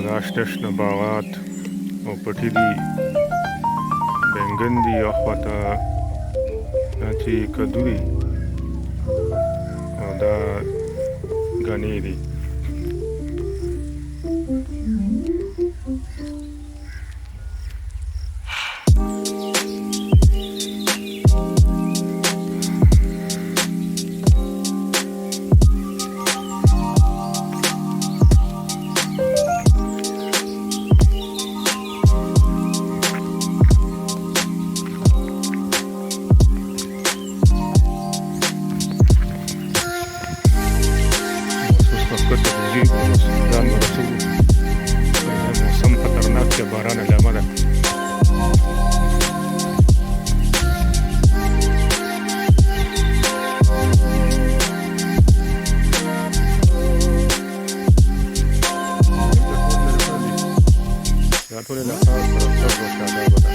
دا شنه شنه باغات او پټي دي، بینګن دي، اخواته دا چې کدو دي او دا ګنې دي. ځان ورسوو، موسم خطرناک دی، باران له امله. دا ټولې له ښار سره سر و شادابه ده.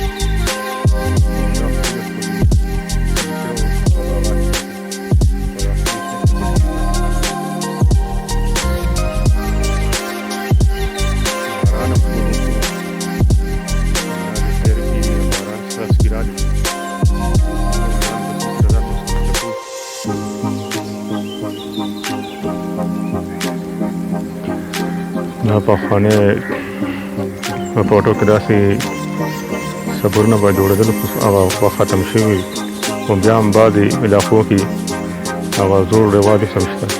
دا پخواني په فوټو کې داسې صبرونه به جوړېدل، هغه وخت ختم شوي، خو بیا هم بعضې علاقو کې هغه زوړ رواج هم شته.